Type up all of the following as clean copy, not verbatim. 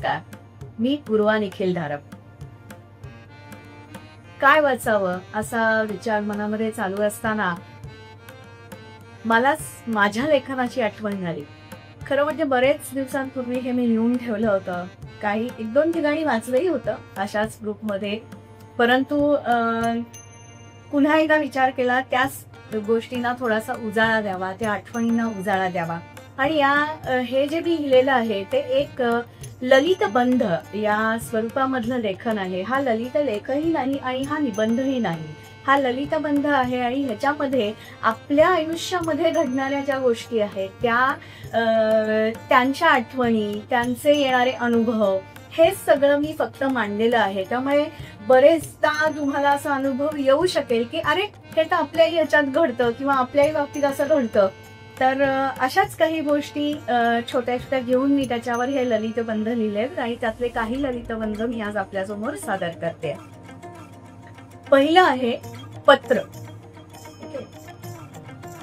नमस्कार, मी पूर्वा निखिल धारप. काय वाचावं असा विचार मनामध्ये चालू असताना मला माझ्या लेखनाची आठवण झाली. खरं म्हणजे बरेच दिवसांपूर्वी हे मी लिहून ठेवलं होतं. काही एक दोन ठिकाणी वाचलंही होतं अशाच ग्रुपमध्ये, परंतु पुन्हा एकदा विचार केला, त्याच गोष्टींना थोडासा उजाळा द्यावा, त्या आठवणींना उजाळा द्यावा. आणि हे जे मी लिहिलेलं आहे ते एक ललित बंध या स्वरूपामधलं लेखन आहे. हा ललित लेखही नाही आणि हा निबंधही नाही. हा ललित बंध आहे आणि ह्याच्यामध्ये आपल्या आयुष्यामध्ये घडणाऱ्या ज्या गोष्टी आहेत त्यांच्या आठवणी, त्यांचे येणारे अनुभव, हे सगळं मी फक्त मांडलेलं आहे. त्यामुळे बरेचदा तुम्हाला असा अनुभव येऊ शकेल की अरे हे तर आपल्याही ह्याच्यात घडतं किंवा आपल्याही बाबतीत असं घडतं. तर अशाच काही गोष्टी छोट्या छोट्या घेऊन मी त्याच्यावर हे ललितबंध लिहिलेत आणि त्यातले काही ललितबंध मी आज आपल्यासमोर सादर करते. पहिलं आहे पत्र.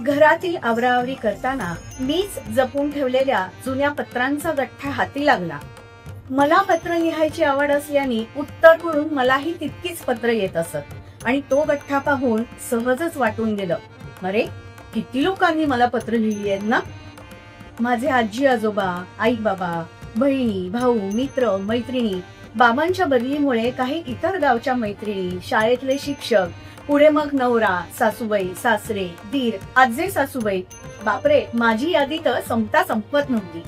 घरातील आवराआवरी करताना मीच जपून ठेवलेल्या जुन्या पत्रांचा गठ्ठा हाती लागला. मला पत्र लिहायची आवड असल्याने उत्तर म्हणून मलाही तितकीच पत्र येत असत आणि तो गठ्ठा पाहून सहजच वाटून गेलं, अरे किती लोकांनी मला पत्र लिहिली आहेत ना. माझे आजी आजोबा, आई बाबा, बहिणी, भाऊ, मित्र, मैत्रिणी, बाबांच्या बदलीमुळे काही इतर गावच्या मैत्रिणी, शाळेतले शिक्षक, पुढे मग नवरा, सासूबाई, सासरे, दीर, आजे सासूबाई. बापरे, माझी यादी तर संपता संपत नव्हती.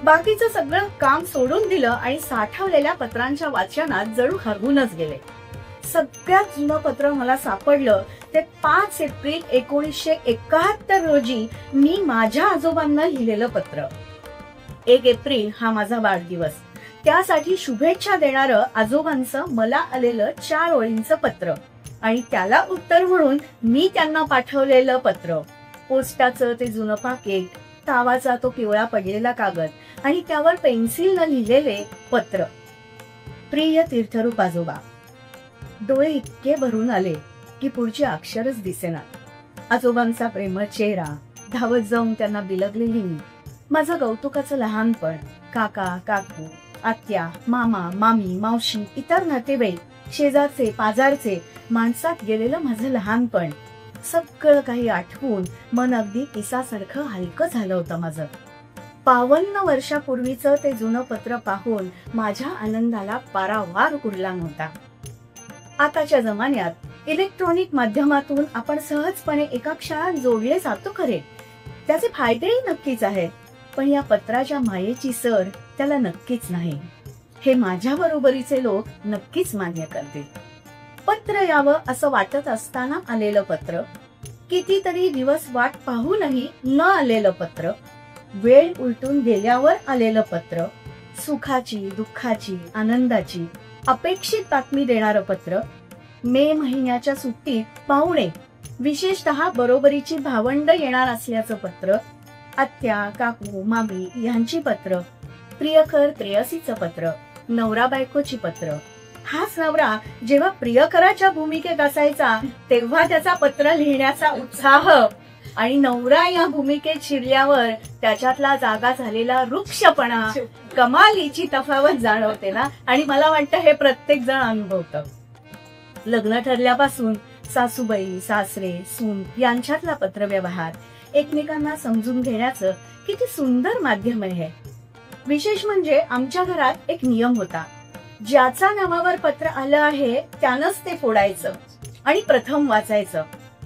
बाकीचं सगळं काम सोडून दिलं आणि साठवलेल्या पत्रांच्या वाचनात जणू हरवूनच गेले. सगळ्यात जुनं पत्र मला सापडलं ते 5 एप्रिल 1971 रोजी मी माझ्या आजोबांना लिहिलेलं पत्र. 1 एप्रिल हा माझा वाढदिवस. त्यासाठी शुभेच्छा देणारं आजोबांचं मला आलेलं 4 ओळींचं पत्र आणि त्याला उत्तर म्हणून मी त्यांना पाठवलेलं पत्र. पोस्टाचं ते जुनं पाकिट, तावाचा तो पिवळा पडलेला कागद आणि त्यावर पेन्सिलनं लिहिलेले पत्र. प्रिय तीर्थरूप आजोबा. डोळे इतके भरून आले की पुढची अक्षरच दिसेना. आजोबांचा प्रेमळ चेहरा, धावत जाऊन त्यांना बिलगलेली मी, माझं कौतुकाचं लहानपण, काका काकू, आत्या, मामा मामी, मावशी, इतर नातेवाईक, शेजारचे पाजारचे, माणसात गेलेलं माझं लहानपण, सगळं काही आठवून मन अगदी पिसासारखं हलकं झालं होतं माझं. 52 वर्षापूर्वीचं ते जुनं पत्र पाहून माझ्या आनंदाला पारावार उरला नव्हता. आताच्या जमान्यात इलेक्ट्रॉनिक माध्यमातून आपण सहजपणे एका क्षणात जोडले जातो खरे, त्याचे फायदेही नक्कीच आहेत, पण या पत्राच्या मायेची सर त्याला नक्कीच नाही. हे माझ्या बरोबरीचे लोक नक्कीच मान्य करतील. पत्र यावं असं वाटत असताना आलेलं पत्र, कितीतरी दिवस वाट पाहूनही न आलेलं पत्र, वेळ उलटून गेल्यावर आलेलं पत्र, सुखाची, दुःखाची, आनंदाची, अपेक्षित बातमी देणारं पत्र, मे महिन्याच्या सुट्टीत पाहुणे, विशेषतः बरोबरीची भावंड येणार असल्याचं पत्र, आत्या, काकू, मामी यांची पत्र, प्रियकर प्रेयसीचं पत्र, नवरा बायकोची पत्र. हाच नवरा जेव्हा प्रियकराच्या भूमिकेत असायचा तेव्हा त्याचा पत्र लिहिण्याचा उत्साह आणि नवरा या भूमिकेत शिरल्यावर त्याच्यातला जागा झालेला वृक्षपणा, कमालीची तफावत जाणवते ना. आणि मला वाटतं हे प्रत्येक जण अनुभवतं. लग्न ठरल्यापासून सासूबाई, सासरे, सून यांच्यातला पत्रव्यवहार एकमेकांना समजून घेण्याचं किती सुंदर माध्यम आहे. विशेष म्हणजे आमच्या घरात एक नियम होता, ज्याचा नावावर पत्र आलं आहे त्यानंच ते फोडायचं आणि प्रथम वाचायचं.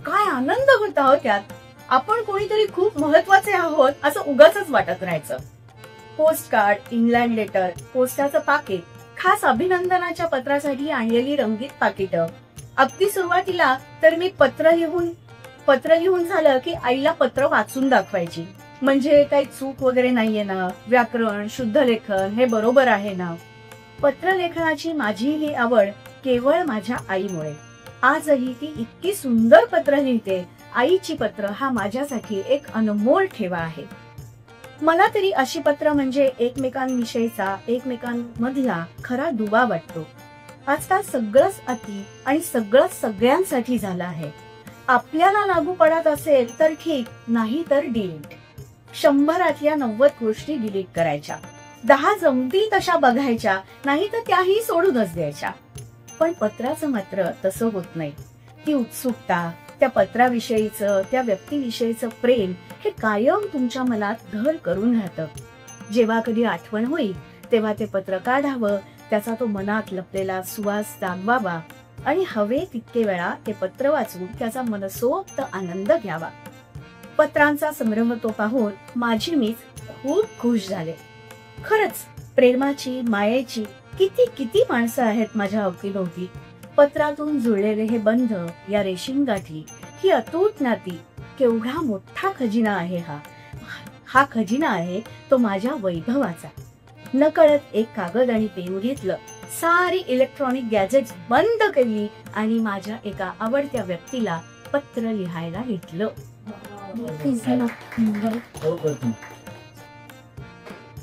काय आनंद होता हो त्यात. आपण कोणीतरी खूप महत्वाचे आहोत असं उगाचच वाटत राहायचं. पोस्ट कार्ड, इंग्लंड लेटर, पोस्टाचं पाकिट, खास अभिनंदनाच्या पत्रासाठी आणलेली रंगीत पाकिटं. अगदी सुरुवातीला तर मी पत्र लिहून झालं की आईला पत्र वाचून दाखवायची, म्हणजे काही चूक वगैरे नाहीये ना, व्याकरण, शुद्ध लेखन हे बरोबर आहे ना. पत्रलेखनाची माझी ही आवड केवळ माझ्या आईमुळे. आजही ती इतकी सुंदर पत्र लिहिते. आईची पत्र हा माझ्यासाठी एक अनमोल ठेवा आहे. मला तरी अशी पत्र म्हणजे एकमेकांविषयीचा, एकमेकांमधला खरा दुवा वाटतो. आजकाल सगळंच अति आणि सगळंच सगळ्यांसाठी झालं आहे. आपल्याला लागू पडत असेल तर ठीक, नाही तर डिलीट. 100 90 गोष्टी डिलीट करायच्या. 10 जमतील तशा बघायच्या, नाही तर त्याही सोडूनच द्यायच्या. पण पत्राचं मात्र तसं होत नाही. ती उत्सुकता, त्या पत्राविषयीचं, त्या व्यक्तीविषयीचं प्रेम हे कायम तुमच्या मनात घर करून राहतं. जेव्हा कधी आठवण होईल तेव्हा ते पत्र काढावं, त्याचा तो मनात लपलेला सुवास जागवावा आणि हवे तितके वेळा ते पत्र वाचून त्याचा मनसोक्त आनंद घ्यावा. पत्रांचा संग्रह तो पाहून माझी मीच खूप खुश झाले. खरंच प्रेमाची, मायेची किती किती माणसं आहेत माझ्या अवतीभोवती. पत्रातून जुळलेले हे बंध, या रेशीम गाठी, ही अतूट नाती, केवढा मोठा खजिना आहे हा खजिना आहे तो माझ्या वैभवाचा. नकळत एक कागद आणि पेन घेतलं, सारी इलेक्ट्रॉनिक गॅजेट्स बंद केली आणि माझ्या एका आवडत्या व्यक्तीला पत्र लिहायला घेतलं.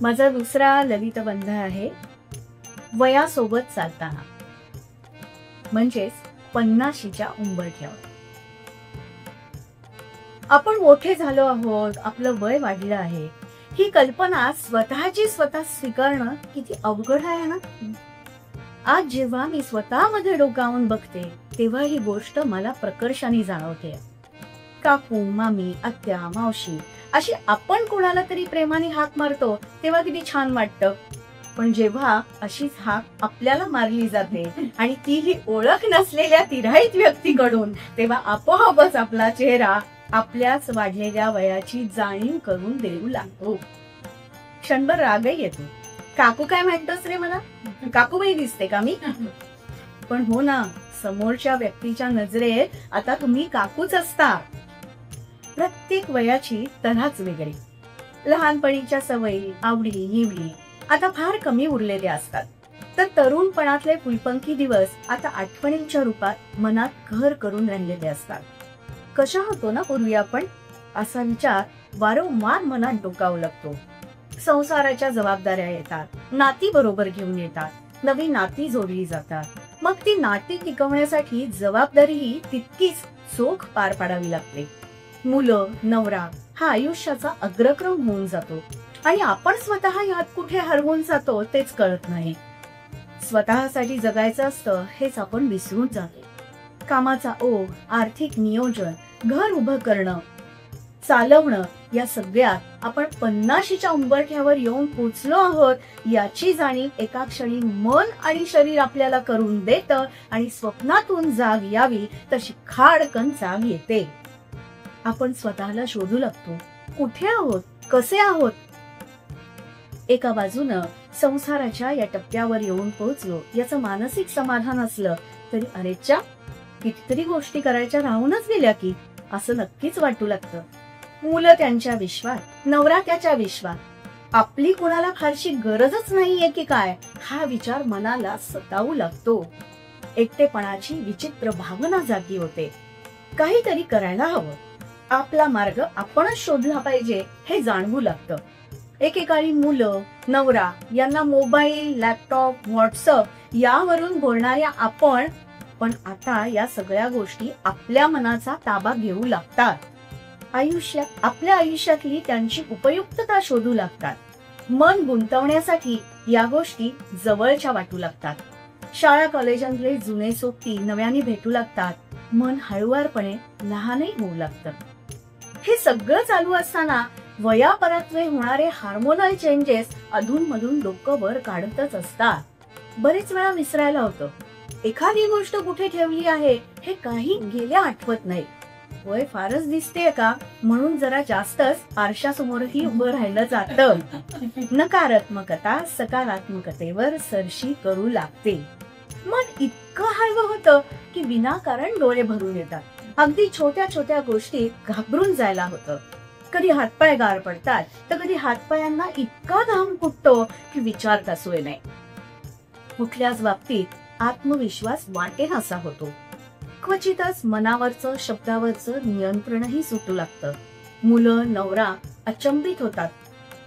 माझा दुसरा ललित बंध आहे वयासोबत चालताना, म्हणजेच 50च्या उंबरठ्यावर. आपण मोठे झालो आहोत, आपलं वय वाढलं आहे, ही कल्पना स्वतःची स्वतः स्वीकारणं किती अवघड आहे ना. आज जेव्हा मी स्वतःमध्ये डोकावून बघते तेव्हा ही गोष्ट मला प्रकर्षाने जाणवते. काकू, मामी, आत्या, मावशी अशी आपण कोणाला तरी प्रेमाने हाक मारतो तेव्हा किती छान वाटतं. पण जेव्हा अशीच हाक आपल्याला मारली जाते आणि ती ही ओळख नसलेल्या तिराईत व्यक्तीकडून, तेव्हा आपोआपच आपला चेहरा आपल्याच वाढलेल्या वयाची जाणीव करून देऊ लागतो. क्षणभर रागही येतो. काकू काय म्हणतोस रे मला? काकूबाई दिसते का मी? पण हो ना, समोरच्या व्यक्तीच्या नजरेत आता तुम्ही काकूच असता. प्रत्येक वयाची तऱ्हाच वेगळी. लहानपणीच्या सवयी, आवडी, निवडी आता फार कमी उरलेल्या असतात. तर तरुणपणातले फुलपंखी दिवस आता आठवणींच्या रूपात मनात घर करून राहिलेले असतात. कशा होतो ना पूर्वी आपण, असा विचार वारंवार मनात डोकावू लागतो. संसाराच्या जबाबदाऱ्या येतात, नाती बरोबर घेऊन येतात, नवी नाती जोडली जातात. मग ती नाती टिकवण्यासाठी जबाबदारीही तितकीच चोख पार पाडावी लागते. मुलं, नवरा हा आयुष्याचा अग्रक्रम होऊन जातो आणि आपण स्वतः यात कुठे हरवून जातो तेच कळत नाही. स्वतःसाठी जगायचं असतं हेच आपण विसरून जातो. कामाचा ओघ, आर्थिक नियोजन, घर उभं करणं, चालवणं, या सगळ्यात आपण 50च्या उंबरठ्यावर येऊन पोचलो आहोत याची जाणीव एका क्षणी मन आणि शरीर आपल्याला करून देतं आणि स्वप्नातून जाग यावी तशी खाडकन जाग येते. आपण स्वतःला शोधू लागतो, कुठे आहोत, कसे आहोत. एका बाजूनं संसाराच्या या टप्प्यावर येऊन पोहोचलो याचं मानसिक समाधान असलं तरी अरेच्या कितीतरी गोष्टी करायच्या राहूनच गेल्या की, असं नक्कीच वाटू लागतं. मुलं त्यांच्या विश्वात, नवरा त्याच्या विश्वात, आपली कोणाला फारशी गरजच नाहीये की काय, हा विचार मनाला सतावू लागतो. एकटेपणाची विचित्र भावना जागी होते. काहीतरी करायला हवं, आपला मार्ग आपणच शोधला पाहिजे हे जाणवू लागतं. एकेकाळी मुलं, नवरा यांना मोबाईल, लॅपटॉप, व्हॉट्सअप यावरून बोलणाऱ्या आपण, पण आता या सगळ्या गोष्टी आपल्या मनाचा ताबा घेऊ लागतात. आपल्या आयुष्यातली त्यांची उपयुक्तता शोधू लागतात. मन गुंतवण्यासाठी या गोष्टी जवळच्या वाटू लागतात. शाळा कॉलेजांतले जुने सोबती नव्याने भेटू लागतात. मन हळुवारपणे लहानही होऊ लागतं. हे सगळं चालू असताना वयापरात्वे होणारे हार्मोनल चेंजेस अधून मधून डोकं वर काढतच असतात. बरेच वेळा विसरायला होतं. एखादी गोष्ट कुठे ठेवली आहे हे काही गेल्या आठवत नाही. वय फारच दिसतेय का म्हणून जरा जास्तच आरशासमोरही उभं राहिलं जातं. नकारात्मकता सकारात्मकतेवर सरशी करू लागते. मन इतकं हळवं होतं की विनाकारण डोळे भरून येतात. अगदी छोट्या छोट्या गोष्टीत घाबरून जायला होतं. कधी हातपाय गार पडतात तर कधी हातपायांना इतका घाम फुटतो की विचारता सोय नाही. कुठल्याच बाबतीत आत्मविश्वास वाटेनासा होतो. क्वचितच मनावरचं, शब्दावरचं नियंत्रणही सुटू लागतं. मुलं, नवरा अचंबित होतात.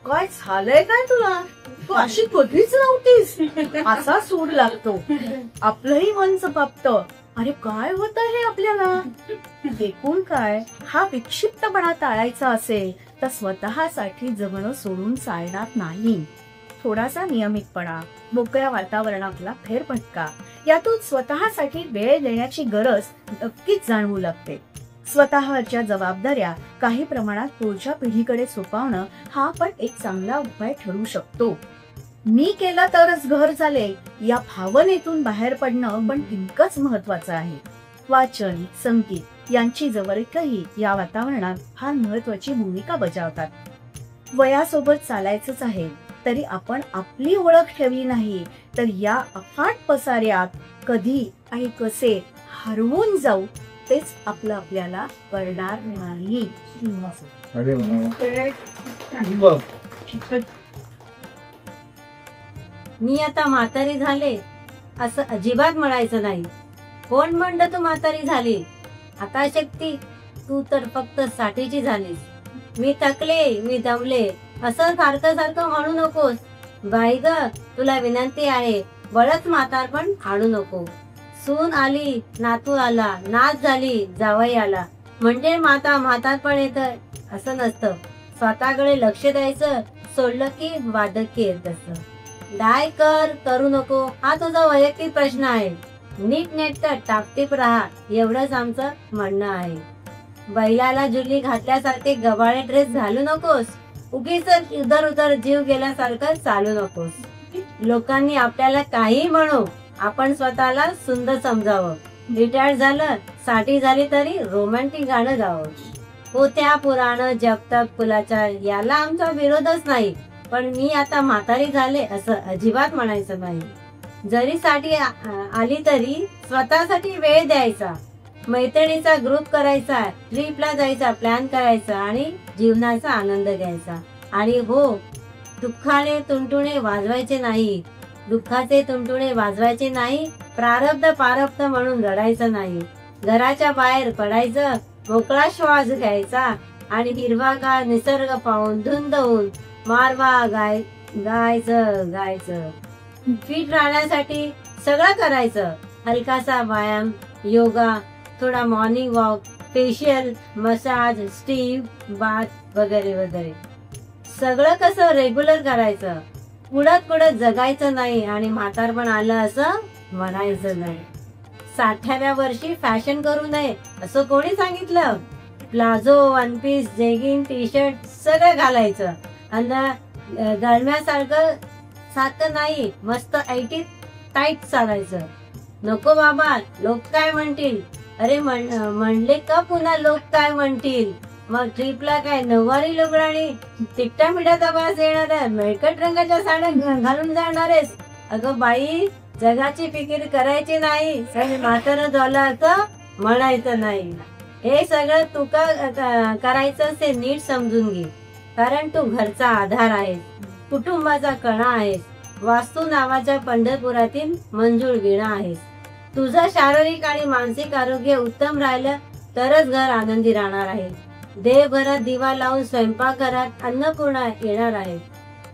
काय झालंय काय तुला, तू अशी कधीच नव्हतीस, असा सूर लागतो. आपलंही मन सपापतं. अरे काय होत हे आपल्याला. एकूण काय, हा विक्षिप्तपणा टाळायचा असेल तर स्वतःसाठी जगणं सोडून चालणार नाही. थोडासा नियमितपणा, मोकळ्या वातावरणातला फेरफटका, यातून स्वतःसाठी वेळ देण्याची गरज नक्कीच जाणवू लागते. स्वतःच्या जबाबदाऱ्या काही प्रमाणात पुढच्या पिढीकडे सोपवणं हा पण एक चांगला उपाय ठरू शकतो. मी केलं तरच घर चालेल या भावनेतून बाहेर पडणं पण तितकंच महत्वाचं आहे. वाचन, संगीत यांची जवळीकही या वातावरणात फार महत्वाची भूमिका बजावतात. वयासोबत चालायचंच आहे तरी आपण आपली ओळख ठेवली नाही तर या अफाट पसाऱ्यात कधी आणि कसे हरवून जाऊ तेच आपलं आपल्याला कळणार नाही. मी आता म्हातारी झाले असं अजिबात म्हणायचं नाही. कोण म्हणलं तू म्हातारी झाली? आता शक्ती, तू तर फक्त साठीची झालीस. मी थकले, मी दमले असं सारखं सारखं म्हणू नकोस. बाई ग, तुला विनंती आहे, बळच म्हातारपण आणू नको. सून आली, नातू आला, नात झाली, जावई आला म्हणजे म्हातारपण येतं असं नसतं. स्वतःकडे लक्ष द्यायचं, सोडलं की वादकी येत असतं. काय करू नको हा तुझा वैयक्तिक प्रश्न आहे. नीट नेटकं टापटीप राहा एवढंच आमचं म्हणणं आहे. बैलाला जुली घातल्यासारखे गबाळे ड्रेस घालू नकोस. उगीच उधर उधर जीव गेल्यासारखं चालू नकोस. लोकांनी आपल्याला काही म्हणू, आपण स्वतःला सुंदर समजावं. रिटायर्ड झालं, साठी झाली तरी रोमॅन्टिक गाणं गावं. होत्या पुराण जगतप कुलाच्या याला आमचा विरोधच नाही, पण मी आता म्हातारी झाले असं अजिबात म्हणायचं नाही. जरी साठी आली तरी स्वतःसाठी वेळ द्यायचा, मैत्रिणीचा ग्रुप करायचा, ट्रिपला जायचा प्लॅन करायचा आणि जीवनाचा आनंद घ्यायचा. आणि हो, दुःखाचे तुणतुणे वाजवायचे नाही. दुःखाचे तुणतुणे वाजवायचे नाही. प्रारब्ध म्हणून रडायचं नाही. घराच्या बाहेर पडायचं, मोकळा श्वास घ्यायचा आणि हिरवागार निसर्ग पाहून धुंद होऊन मारवा गायचं. फिट राहण्यासाठी सगळं करायचं. हलकासा व्यायाम, योगा, थोडा morning walk, facial, massage, steam bath वगैरे वगैरे. सगळं कसं रेग्युलर करायचं. पुढत जगायचं नाही आणि म्हातारपण आलं असं म्हणायचं नाही. 60व्या वर्षी फॅशन करू नये असं कोणी सांगितलं? Palazzo, one piece, jegging, T shirt सगळं घालायचं. आणि गळम्यासारखं नाही, मस्त ऐटीत टाईट चालायचं. नको बाबा, लोक काय म्हणतील? अरे म्हणले का पुन्हा लोक काय म्हणतील? मग ट्रिपला काय नऊवारी लुगडाणी तिकटा मिठाचा वास येणार आहे, मेळकट रंगाच्या साड्या घालून जाणार आहेस? अगं बाई, जगाची फिकीर करायची नाही आणि म्हातारं झालं असं म्हणायचं नाही. हे सगळं तू करायचं ते नीट समजून घे. कारण तू घरचा आधार आहेस, कुटुंबाचा कणा आहेस, वास्तू नावाच्या पंढरपुरातील मंजूळ वीणा आहेस. तुझं शारीरिक आणि मानसिक आरोग्य उत्तम राहिलं तरच घर आनंदी राहणार आहे. देवघरात दिवा लावून स्वयंपाकघरात अन्नपूर्णा येणार आहे.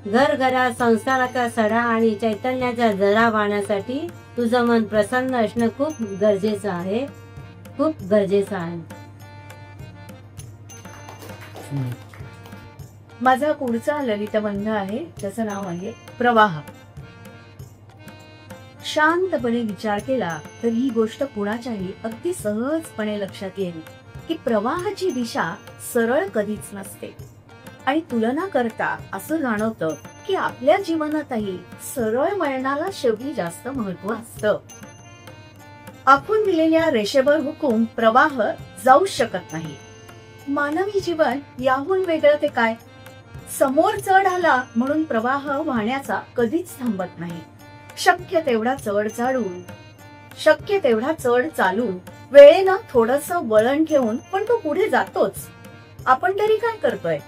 घरात संसाराचा सडा आणि चैतन्याचा जरा वाहण्यासाठी तुझं मन प्रसन्न असणं खूप गरजेचं आहे. माझा पुढचा ललितबंध आहे, त्याचं नाव आहे प्रवाह. शांतपणे विचार केला तर ही गोष्ट कुणाच्याही अगदी सहजपणे लक्षात येईल की प्रवाहाची दिशा सरळ कधीच नसते. आणि तुलना करता असं जाणवतं की आपल्या जीवनातही सरळ वळणाला शेवटी जास्त महत्व असतं. आखून दिलेल्या रेषेवर हुकूम प्रवाह जाऊ शकत नाही. मानवी जीवन याहून वेगळं ते काय? समोर चढ आला म्हणून प्रवाह वाहण्याचा कधीच थांबत नाही. शक्य तेवढा चढ चालून वेळेनं थोडंसं वळण घेऊन पण तो पुढे जातोच. आपण तरी काय करतोय?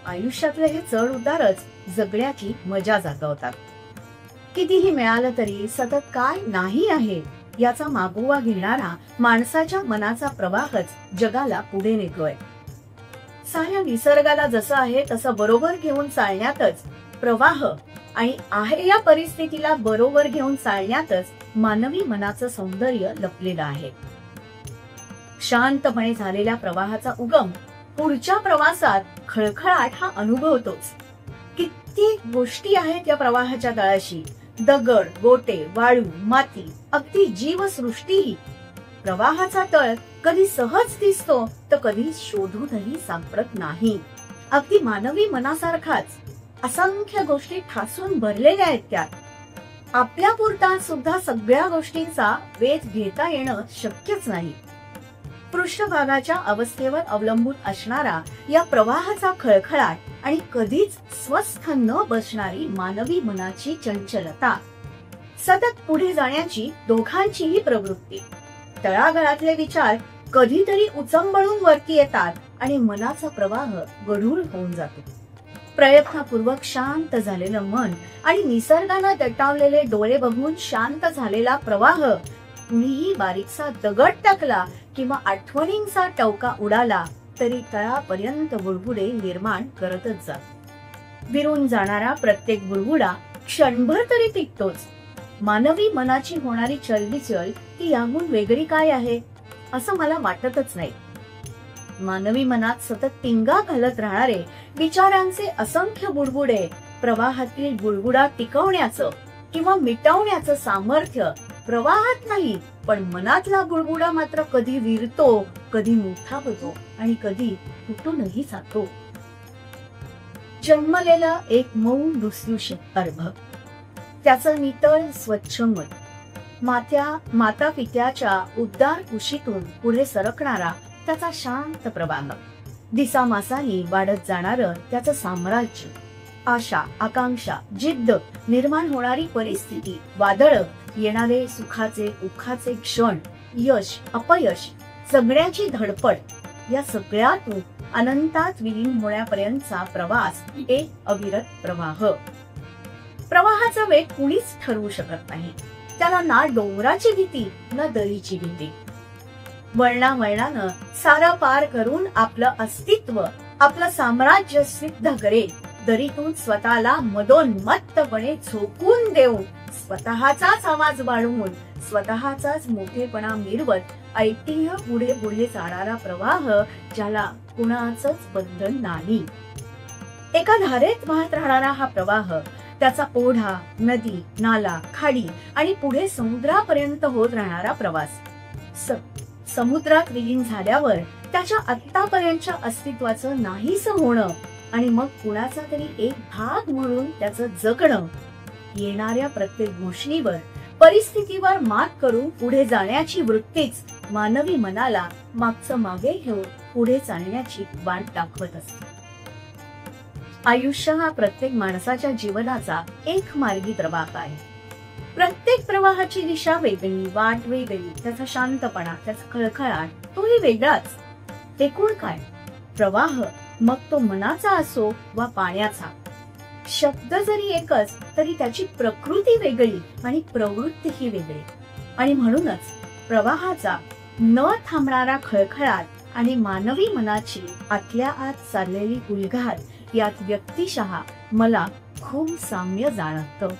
आयुष्यातले हे चढ उतारच जगण्याची मजा जागवतात. कितीही मिळालं तरी सतत काय नाही आहे याचा मागोवा घेणारा माणसाच्या मनाचा प्रवाहच जगाला पुढे नेतोय. साऱ्या निसर्गाला जसं आहे तसं बरोबर घेऊन चालण्यातच प्रवाह आणि आहे या परिस्थितीला बरोबर घेऊन चालण्यातच मानवी मनाचं सौंदर्य लपलेलं आहे. शांतपणे झालेल्या प्रवाहाचा उगम पुढच्या प्रवासात खळखळाट हा अनुभवतोच. कित्येक गोष्टी आहेत या प्रवाहाच्या तळाशी. दगड, गोटे, वाळू, माती, अगदी जीवसृष्टीही. प्रवाहाचा तळ कधी सहज दिसतो तर कधी शोधूनही सापडत नाही. अगदी मानवी मनासारखाच असंख्य गोष्टी ठासून भरलेल्या आहेत त्यात. आपल्या पुरता सुद्धा सगळ्या गोष्टींचा वेध घेता येणं शक्यच नाही. पृष्ठभागाच्या अवस्थेवर अवलंबून असणारा या प्रवाहाचा खळखळाट आणि कधीच स्वस्थ न बसणारी मानवी मनाची चंचलता, सतत पुढे जाण्याची दोघांचीही प्रवृत्ती. तळागाळातले विचार कधीतरी उचंबळून वरती येतात आणि मनाचा प्रवाह गढूळ होऊन जातो. प्रयत्नपूर्वक शांत झालेलं मन आणि निसर्गानं दटावलेले डोळे बघून शांत झालेला प्रवाह कुणीही बारीकसा दगड टाकला किंवा आठवणींचा टवका उडाला तरी तळापर्यंत बुडबुडे निर्माण करतच जात. विरून जाणारा प्रत्येक बुडबुडा क्षणभर तरी टिकतोच. मानवी मनाची होणारी चलबिचल ती याहून वेगळी काय आहे असं मला वाटतच नाही. मानवी मनात सतत टिंगा घालत राहणारे विचारांचे असंख्य बुडबुडे प्रवाहातील बुडबुडा टिकवण्याचं किंवा मिटवण्याचं सामर्थ्य प्रवाहात नाही, पण मनातला बुडबुडा मात्र कधी विरतो, कधी मोठा होतो आणि कधी फुटूनही जातो. जन्मलेलं एक मऊ लुसलुशीत अर्भ, त्याचं नितळ स्वच्छ मन, माता पित्याच्या उबदार कुशीतून पुढे सरकणारा त्याचा शांत प्रवाह, दिसामासानी वाढत जाणारं त्याचं साम्राज्य, आशा, आकांक्षा, जिद्द, निर्माण होणारी परिस्थिती, वादळ, येणारे सुखाचे दुःखाचे क्षण, यश अपयश, जगण्याची धडपड, या सगळ्यातून अनंतात विलीन होण्यापर्यंतचा प्रवास एक अविरत प्रवाह. प्रवाहाचा वेग कुणीच ठरवू शकत नाही. त्याला ना डोंगराची भीती ना दरीची भीती. वळणावळणानं सारा पार करून आपलं अस्तित्व, आपलं साम्राज्य सिद्ध करेल. दरीतून स्वतःला मदोन्मत्तपणे झोकून देऊन, स्वतःचाच आवाज वाढवून, स्वतःचाच मोठेपणा मिरवत ऐतिह्य पुढे पुढे जाणारा प्रवाह, ज्याला कुणाचंच बंधन नाही. एका धारेत वाहत राहणारा हा प्रवाह, त्याचा ओढा, नदी, नाला, खाडी आणि पुढे समुद्रापर्यंत होत राहणारा प्रवास. समुद्रात विलीन झाल्यावर त्याच्या आतापर्यंतच्या अस्तित्वाचं नाहीसं होणं आणि मग कुणाचा तरी एक भाग म्हणून त्याचं जगणं, येणाऱ्या प्रत्येक गोष्टीवर, परिस्थितीवर मात करून पुढे जाण्याची वृत्तीच मानवी मनाला मागचं मागे घेऊन पुढे चालण्याची वाट दाखवत असते. आयुष्य हा प्रत्येक माणसाच्या जीवनाचा एक मार्गी प्रवाह आहे. प्रत्येक प्रवाहाची दिशा वेगळी, वाट वेगळी, त्याचा शांतपणा, त्याचा खळखळाट तोही वेगळाच. एकूण काय प्रवाह, मग तो मनाचा असो वा पाण्याचा. शब्द जरी एकच तरी त्याची प्रकृती वेगळी आणि प्रवृत्तीही वेगळी. आणि म्हणूनच प्रवाहाचा न थांबणारा खळखळाट आणि मानवी मनाची आतल्या आत चाललेली उलघार यात व्यक्तिशः मला खूप साम्य जाणवतं.